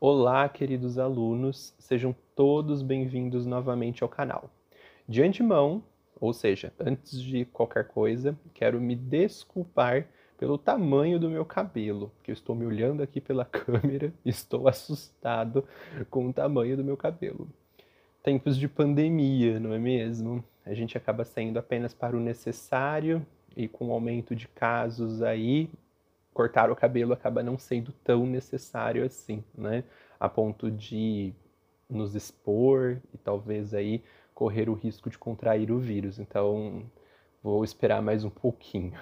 Olá, queridos alunos, sejam todos bem-vindos novamente ao canal. De antemão, ou seja, antes de qualquer coisa, quero me desculpar pelo tamanho do meu cabelo, que eu estou me olhando aqui pela câmera e estou assustado com o tamanho do meu cabelo. Tempos de pandemia, não é mesmo? A gente acaba saindo apenas para o necessário e com o aumento de casos aí, cortar o cabelo acaba não sendo tão necessário assim, né? A ponto de nos expor e talvez aí correr o risco de contrair o vírus. Então, vou esperar mais um pouquinho.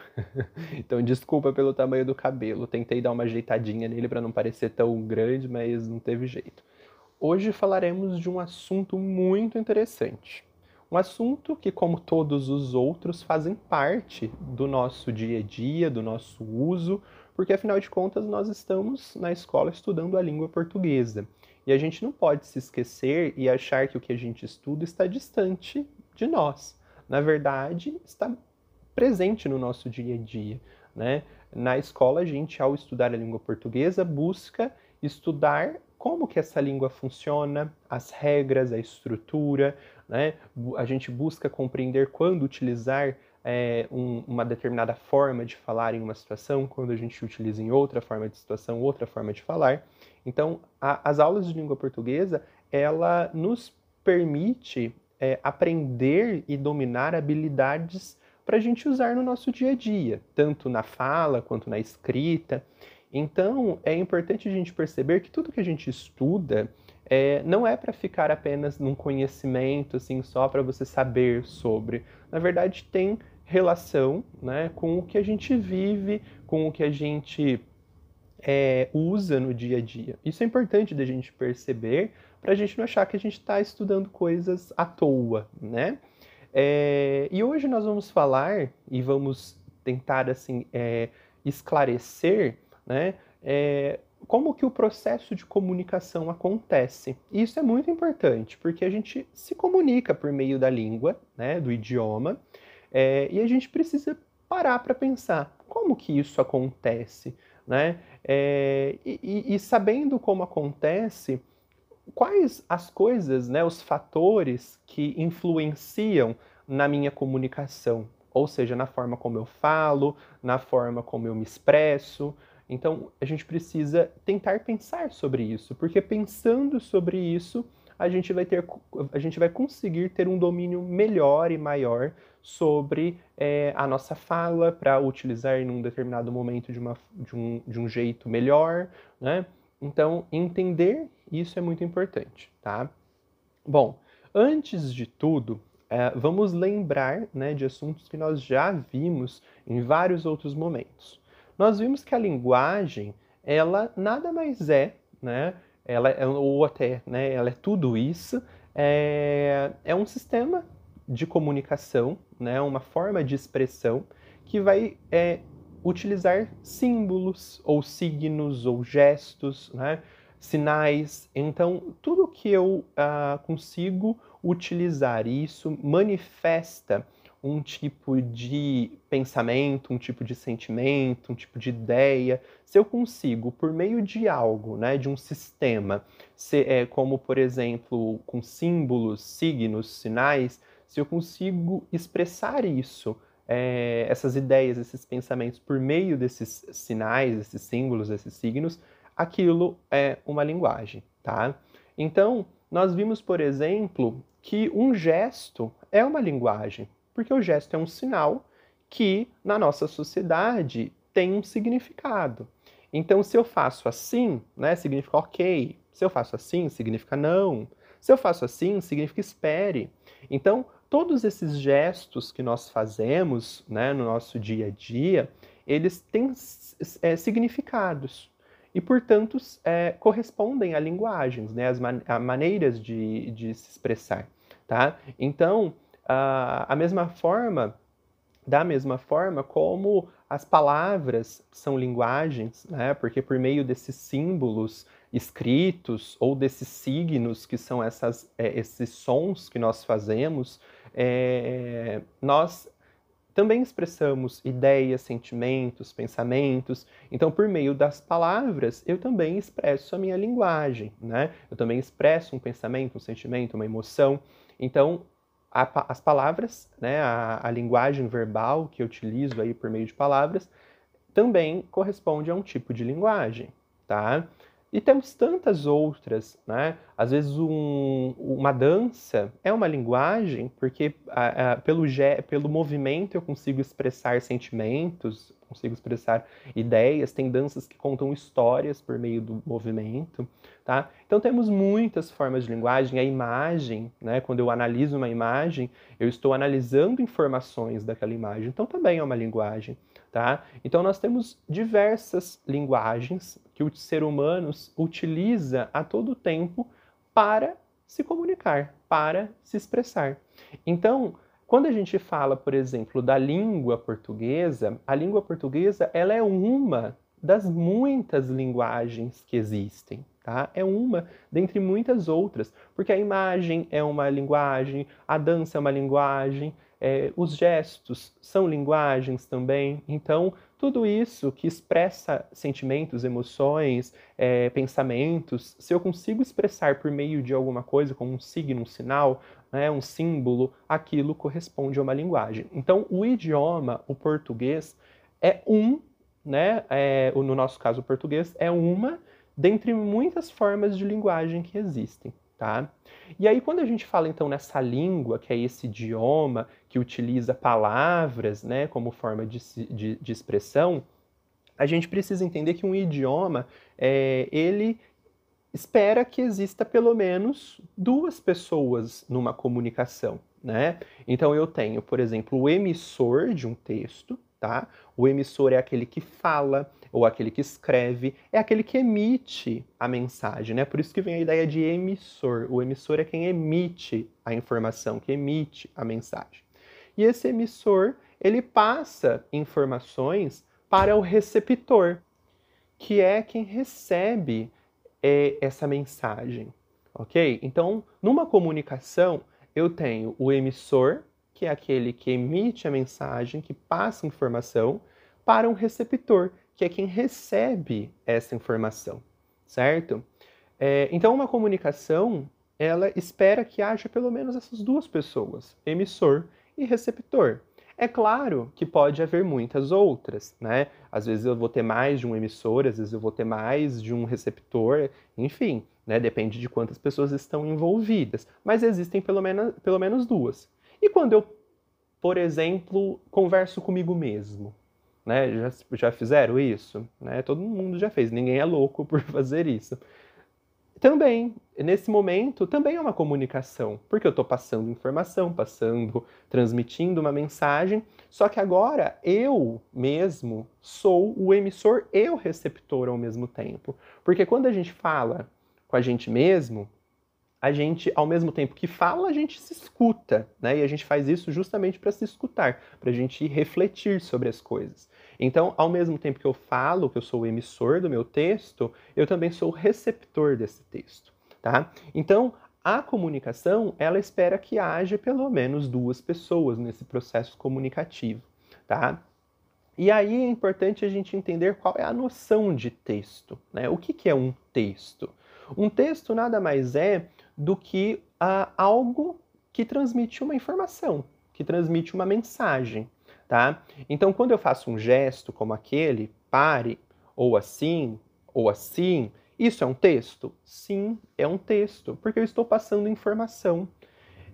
Então, desculpa pelo tamanho do cabelo. Tentei dar uma ajeitadinha nele para não parecer tão grande, mas não teve jeito. Hoje falaremos de um assunto muito interessante. Um assunto que, como todos os outros, fazem parte do nosso dia a dia, do nosso uso, porque afinal de contas nós estamos na escola estudando a língua portuguesa. E a gente não pode se esquecer e achar que o que a gente estuda está distante de nós. Na verdade, está presente no nosso dia a dia, né? Na escola, a gente, ao estudar a língua portuguesa, busca estudar como que essa língua funciona, as regras, a estrutura, né? A gente busca compreender quando utilizar uma determinada forma de falar em uma situação, quando a gente utiliza em outra forma de situação, outra forma de falar. Então, as aulas de língua portuguesa, ela nos permite aprender e dominar habilidades para a gente usar no nosso dia a dia, tanto na fala quanto na escrita. Então, é importante a gente perceber que tudo que a gente estuda não é para ficar apenas num conhecimento, assim, só para você saber sobre. Na verdade, tem relação, né, com o que a gente vive, com o que a gente usa no dia a dia. Isso é importante da gente perceber para a gente não achar que a gente está estudando coisas à toa, né? E hoje nós vamos falar e vamos tentar assim esclarecer, né, como que o processo de comunicação acontece. E isso é muito importante, porque a gente se comunica por meio da língua, né, do idioma, e a gente precisa parar para pensar como que isso acontece, né? E sabendo como acontece, quais as coisas, né, os fatores que influenciam na minha comunicação, ou seja, na forma como eu falo, na forma como eu me expresso. Então, a gente precisa tentar pensar sobre isso, porque pensando sobre isso, a gente vai conseguir ter um domínio melhor e maior sobre a nossa fala para utilizar em um determinado momento de um jeito melhor, né? Então, entender isso é muito importante, tá? Bom, antes de tudo, vamos lembrar, né, de assuntos que nós já vimos em vários outros momentos. Nós vimos que a linguagem, ela nada mais é, né, ou até, né, ela é tudo isso, é um sistema de comunicação, né, uma forma de expressão que vai utilizar símbolos, ou signos, ou gestos, né, sinais. Então, tudo que eu consigo utilizar, e isso manifesta um tipo de pensamento, um tipo de sentimento, um tipo de ideia. Se eu consigo, por meio de algo, né, de um sistema, como, por exemplo, com símbolos, signos, sinais, se eu consigo expressar isso, essas ideias, esses pensamentos, por meio desses sinais, esses símbolos, esses signos, aquilo é uma linguagem, tá? Então, nós vimos, por exemplo, que um gesto é uma linguagem, porque o gesto é um sinal que, na nossa sociedade, tem um significado. Então, se eu faço assim, né, significa ok. Se eu faço assim, significa não. Se eu faço assim, significa espere. Então, todos esses gestos que nós fazemos, né, no nosso dia a dia, eles têm significados e, portanto, correspondem a linguagens, né, a maneiras de se expressar, tá? Então, da mesma forma como as palavras são linguagens, né, porque por meio desses símbolos escritos ou desses signos, que são esses sons que nós fazemos, nós também expressamos ideias, sentimentos, pensamentos. Então, por meio das palavras, eu também expresso a minha linguagem, né? Eu também expresso um pensamento, um sentimento, uma emoção. Então, as palavras, né, a linguagem verbal que eu utilizo aí por meio de palavras, também corresponde a um tipo de linguagem, tá? E temos tantas outras, né? Às vezes uma dança é uma linguagem, porque pelo movimento eu consigo expressar sentimentos, consigo expressar ideias. Tem danças que contam histórias por meio do movimento, tá? Então temos muitas formas de linguagem. A imagem, né? Quando eu analiso uma imagem, eu estou analisando informações daquela imagem. Então também é uma linguagem. Tá? Então nós temos diversas linguagens que o ser humano utiliza a todo tempo para se comunicar, para se expressar. Então, quando a gente fala, por exemplo, da língua portuguesa, a língua portuguesa ela é uma das muitas linguagens que existem. Tá? É uma dentre muitas outras, porque a imagem é uma linguagem, a dança é uma linguagem, os gestos são linguagens também. Então, tudo isso que expressa sentimentos, emoções, pensamentos, se eu consigo expressar por meio de alguma coisa, como um signo, um sinal, né, um símbolo, aquilo corresponde a uma linguagem. Então, o idioma, o português, né, no nosso caso o português, é uma dentre muitas formas de linguagem que existem. Tá? E aí, quando a gente fala, então, nessa língua, que é esse idioma que utiliza palavras, né, como forma de expressão, a gente precisa entender que um idioma, ele espera que exista pelo menos duas pessoas numa comunicação, né? Então, eu tenho, por exemplo, o emissor de um texto, tá? O emissor é aquele que fala, ou aquele que escreve, é aquele que emite a mensagem, né? Por isso que vem a ideia de emissor. O emissor é quem emite a informação, que emite a mensagem. E esse emissor, ele passa informações para o receptor, que é quem recebe essa mensagem, ok? Então, numa comunicação, eu tenho o emissor, que é aquele que emite a mensagem, que passa a informação, para um receptor, que é quem recebe essa informação, certo? Então, uma comunicação, ela espera que haja pelo menos essas duas pessoas, emissor e receptor. É claro que pode haver muitas outras, né? Às vezes eu vou ter mais de um emissor, às vezes eu vou ter mais de um receptor, enfim, né? Depende de quantas pessoas estão envolvidas. Mas existem pelo menos duas. E quando eu, por exemplo, converso comigo mesmo, né? Já fizeram isso? Né? Todo mundo já fez, ninguém é louco por fazer isso. Também, nesse momento, também é uma comunicação, porque eu estou passando informação, transmitindo uma mensagem, só que agora eu mesmo sou o emissor e o receptor ao mesmo tempo. Porque quando a gente fala com a gente mesmo, a gente, ao mesmo tempo que fala, a gente se escuta, né? E a gente faz isso justamente para se escutar, para a gente refletir sobre as coisas. Então, ao mesmo tempo que eu falo, que eu sou o emissor do meu texto, eu também sou o receptor desse texto, tá? Então, a comunicação, ela espera que haja pelo menos duas pessoas nesse processo comunicativo, tá? E aí é importante a gente entender qual é a noção de texto, né? O que é um texto? Um texto nada mais é do que algo que transmite uma informação, que transmite uma mensagem, tá? Então, quando eu faço um gesto como aquele, pare, ou assim, isso é um texto? Sim, é um texto, porque eu estou passando informação.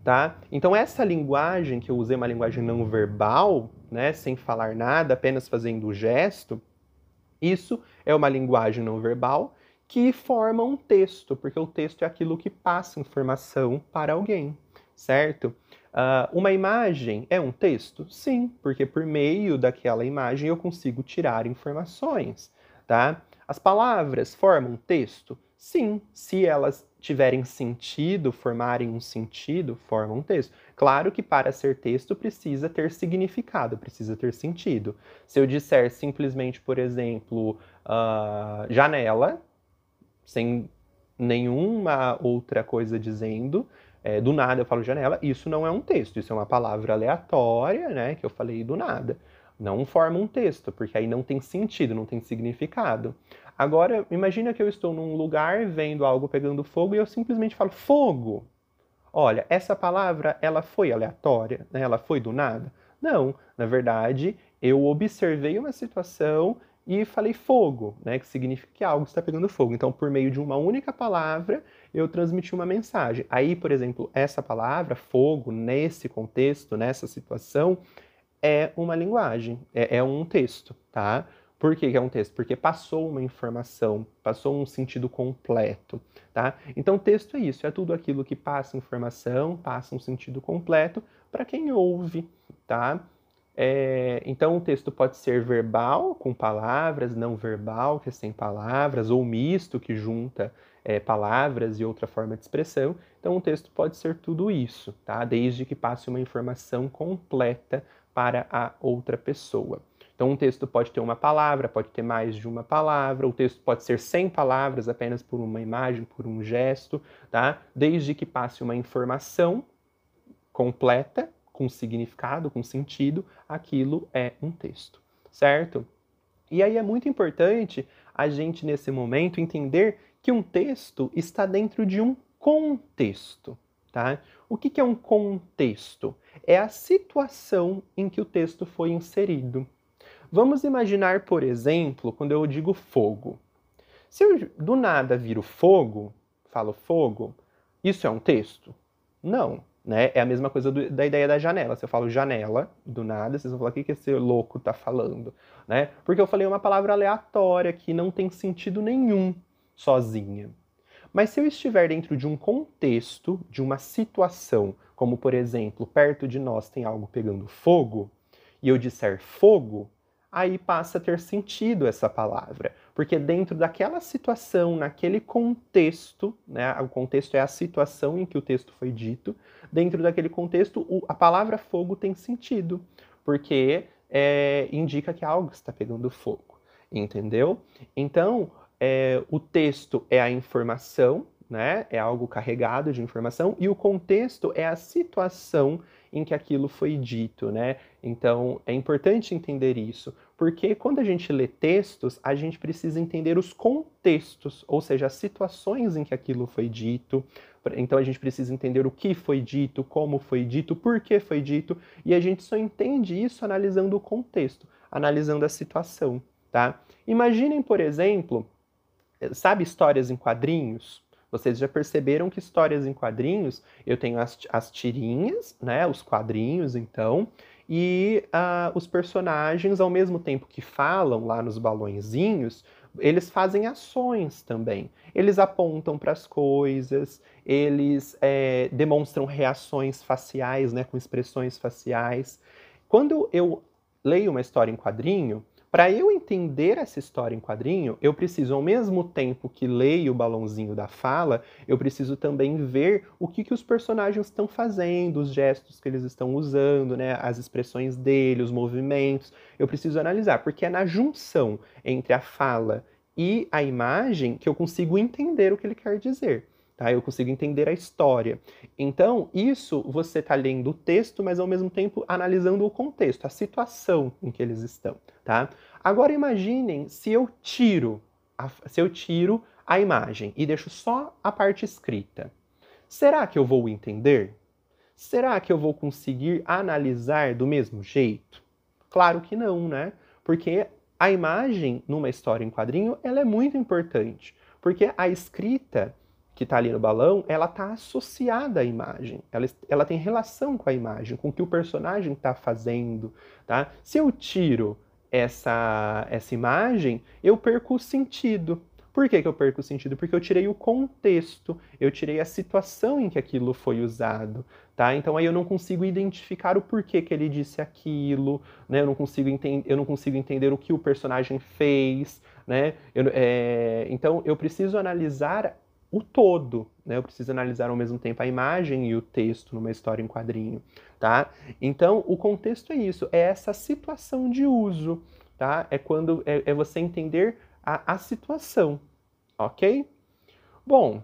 Tá? Então essa linguagem que eu usei, uma linguagem não verbal, né, sem falar nada, apenas fazendo o gesto, isso é uma linguagem não verbal que forma um texto, porque o texto é aquilo que passa informação para alguém, certo? Uma imagem é um texto? Sim, porque por meio daquela imagem eu consigo tirar informações, tá? As palavras formam um texto? Sim, se elas tiverem sentido, formarem um sentido, formam um texto. Claro que para ser texto precisa ter significado, precisa ter sentido. Se eu disser simplesmente, por exemplo, janela, sem nenhuma outra coisa dizendo, do nada eu falo janela, isso não é um texto, isso é uma palavra aleatória, né, que eu falei do nada. Não forma um texto, porque aí não tem sentido, não tem significado. Agora, imagina que eu estou num lugar vendo algo pegando fogo e eu simplesmente falo fogo. Olha, essa palavra, ela foi aleatória, né? Ela foi do nada? Não, na verdade, eu observei uma situação e falei fogo, né? Que significa que algo está pegando fogo. Então, por meio de uma única palavra, eu transmiti uma mensagem. Aí, por exemplo, essa palavra, fogo, nesse contexto, nessa situação, é uma linguagem, é um texto, tá? Por que é um texto? Porque passou uma informação, passou um sentido completo, tá? Então, texto é isso, é tudo aquilo que passa informação, passa um sentido completo para quem ouve, tá? Então, o texto pode ser verbal, com palavras, não verbal, que é sem palavras, ou misto, que junta palavras e outra forma de expressão. Então, o texto pode ser tudo isso, tá? Desde que passe uma informação completa para a outra pessoa. Então, um texto pode ter uma palavra, pode ter mais de uma palavra, o texto pode ser sem palavras, apenas por uma imagem, por um gesto, tá? Desde que passe uma informação completa, com significado, com sentido, aquilo é um texto, certo? E aí é muito importante a gente, nesse momento, entender que um texto está dentro de um contexto, tá? O que é um contexto? É a situação em que o texto foi inserido. Vamos imaginar, por exemplo, quando eu digo fogo. Se eu do nada viro fogo, falo fogo, isso é um texto? Não, né? É a mesma coisa da ideia da janela. Se eu falo janela, do nada, vocês vão falar, o que esse louco tá falando? Né? Porque eu falei uma palavra aleatória que não tem sentido nenhum sozinha. Mas se eu estiver dentro de um contexto, de uma situação, como por exemplo, perto de nós tem algo pegando fogo, e eu disser fogo, aí passa a ter sentido essa palavra. Porque dentro daquela situação, naquele contexto, né, o contexto é a situação em que o texto foi dito, dentro daquele contexto, a palavra fogo tem sentido, porque indica que algo está pegando fogo, entendeu? Então, o texto é a informação, né, é algo carregado de informação, e o contexto é a situação em que aquilo foi dito, né? Então, é importante entender isso, porque quando a gente lê textos, a gente precisa entender os contextos, ou seja, as situações em que aquilo foi dito. Então, a gente precisa entender o que foi dito, como foi dito, por que foi dito, e a gente só entende isso analisando o contexto, analisando a situação, tá? Imaginem, por exemplo, sabe histórias em quadrinhos? Vocês já perceberam que histórias em quadrinhos, eu tenho as tirinhas, né, os quadrinhos, então, e os personagens, ao mesmo tempo que falam lá nos balõezinhos, eles fazem ações também. Eles apontam para as coisas, eles demonstram reações faciais, né, com expressões faciais. Quando eu leio uma história em quadrinho, para eu entender essa história em quadrinho, eu preciso, ao mesmo tempo que leio o balãozinho da fala, eu preciso também ver o que os personagens estão fazendo, os gestos que eles estão usando, né, as expressões dele, os movimentos. Eu preciso analisar, porque é na junção entre a fala e a imagem que eu consigo entender o que ele quer dizer. Tá? Eu consigo entender a história. Então, isso você está lendo o texto, mas ao mesmo tempo analisando o contexto, a situação em que eles estão. Tá? Agora imaginem se eu tiro a imagem e deixo só a parte escrita. Será que eu vou entender? Será que eu vou conseguir analisar do mesmo jeito? Claro que não, né? Porque a imagem numa história em quadrinho, ela é muito importante. Porque a escrita que está ali no balão, ela está associada à imagem. Ela tem relação com a imagem, com o que o personagem está fazendo, tá? Se eu tiro essa imagem, eu perco o sentido. Por que eu perco o sentido? Porque eu tirei o contexto, eu tirei a situação em que aquilo foi usado, tá? Então aí eu não consigo identificar o porquê que ele disse aquilo, né? Eu não consigo entender o que o personagem fez, né? Então eu preciso analisar o todo, né? Eu preciso analisar ao mesmo tempo a imagem e o texto numa história em quadrinho, tá? Então, o contexto é isso, é essa situação de uso, tá? É você entender a situação, ok? Bom,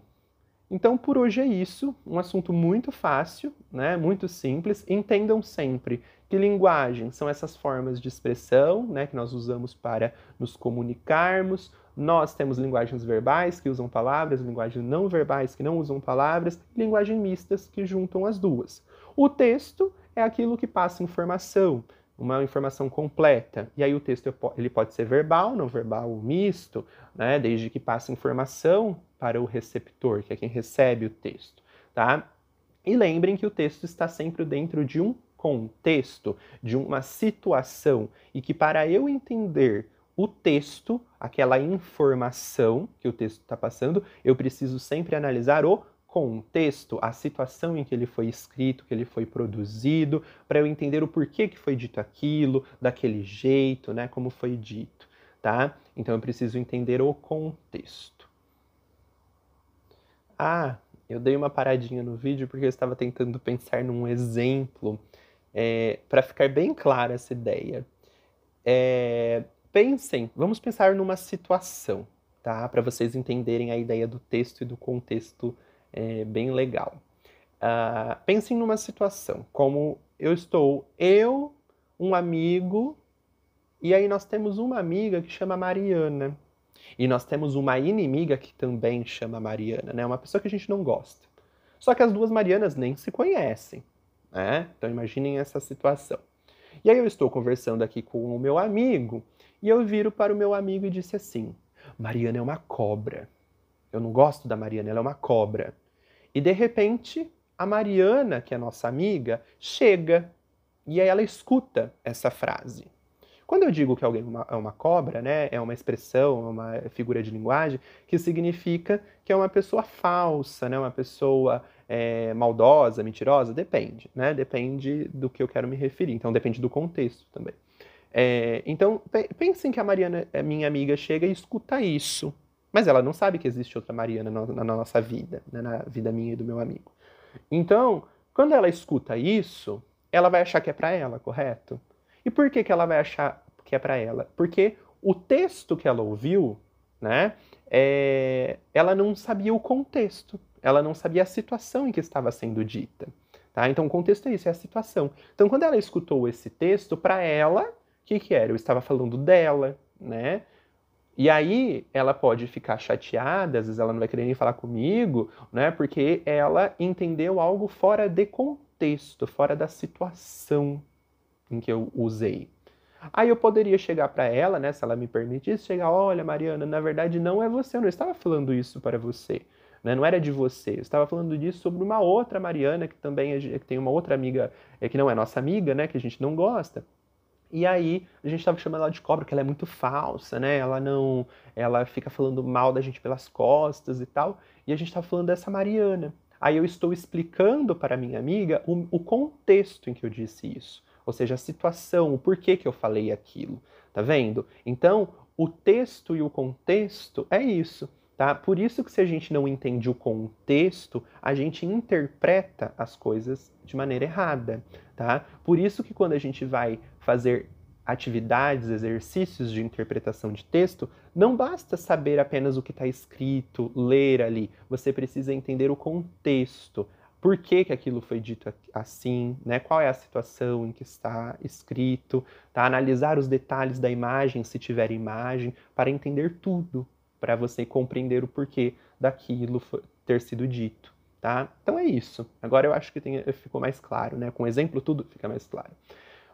Então, por hoje é isso, um assunto muito fácil, né, muito simples. Entendam sempre que linguagem são essas formas de expressão, né, que nós usamos para nos comunicarmos. Nós temos linguagens verbais que usam palavras, linguagens não verbais que não usam palavras, e linguagens mistas que juntam as duas. O texto é aquilo que passa informação, uma informação completa. E aí o texto ele pode ser verbal, não verbal, misto, né, desde que passe informação para o receptor, que é quem recebe o texto, tá? E lembrem que o texto está sempre dentro de um contexto, de uma situação, e que para eu entender o texto, aquela informação que o texto está passando, eu preciso sempre analisar o contexto, a situação em que ele foi escrito, que ele foi produzido, para eu entender o porquê que foi dito aquilo, daquele jeito, né, como foi dito, tá? Então eu preciso entender o contexto. Ah, eu dei uma paradinha no vídeo porque eu estava tentando pensar num exemplo para ficar bem clara essa ideia. Pensem, vamos pensar numa situação, tá? Para vocês entenderem a ideia do texto e do contexto bem legal. Pensem numa situação, como eu, um amigo, e aí nós temos uma amiga que chama Mariana. E nós temos uma inimiga que também chama Mariana, né? Uma pessoa que a gente não gosta. Só que as duas Marianas nem se conhecem, né? Então imaginem essa situação. E aí eu estou conversando aqui com o meu amigo e eu viro para o meu amigo e disse assim: Mariana é uma cobra. Eu não gosto da Mariana, ela é uma cobra. E de repente, a Mariana, que é nossa amiga, chega e aí ela escuta essa frase. Quando eu digo que alguém é uma cobra, né, é uma expressão, uma figura de linguagem, que significa que é uma pessoa falsa, né, uma pessoa maldosa, mentirosa, depende, né, depende do que eu quero me referir, então depende do contexto também. Então, pensem que a Mariana, minha amiga, chega e escuta isso, mas ela não sabe que existe outra Mariana na nossa vida, né, na vida minha e do meu amigo. Então, quando ela escuta isso, ela vai achar que é para ela, correto? E por que ela vai achar que é para ela? Porque o texto que ela ouviu, né, ela não sabia o contexto, ela não sabia a situação em que estava sendo dita. Tá? Então o contexto é isso, é a situação. Então quando ela escutou esse texto, para ela, o que era? Eu estava falando dela, né? E aí ela pode ficar chateada, às vezes ela não vai querer nem falar comigo, né? Porque ela entendeu algo fora de contexto, fora da situação em que eu usei. Aí eu poderia chegar para ela, né, se ela me permitisse, chegar, olha, Mariana, na verdade não é você, eu não estava falando isso para você, né, não era de você, eu estava falando disso sobre uma outra Mariana, que também que tem uma outra amiga, que não é nossa amiga, né, que a gente não gosta. E aí a gente estava chamando ela de cobra, porque ela é muito falsa, né, ela fica falando mal da gente pelas costas e tal, e a gente estava falando dessa Mariana. Aí eu estou explicando para a minha amiga o contexto em que eu disse isso. Ou seja, a situação, o porquê que eu falei aquilo. Tá vendo? Então, o texto e o contexto é isso. Tá? Por isso que se a gente não entende o contexto, a gente interpreta as coisas de maneira errada. Tá? Por isso que quando a gente vai fazer atividades, exercícios de interpretação de texto, não basta saber apenas o que está escrito, ler ali. Você precisa entender o contexto. Por que aquilo foi dito assim, né? Qual é a situação em que está escrito, tá? Analisar os detalhes da imagem, se tiver imagem, para entender tudo, para você compreender o porquê daquilo ter sido dito, tá? Então é isso. Agora eu acho que ficou mais claro, né? Com exemplo tudo fica mais claro.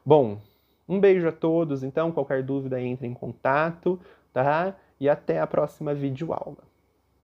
Bom, um beijo a todos, então, qualquer dúvida entre em contato, tá? E até a próxima videoaula.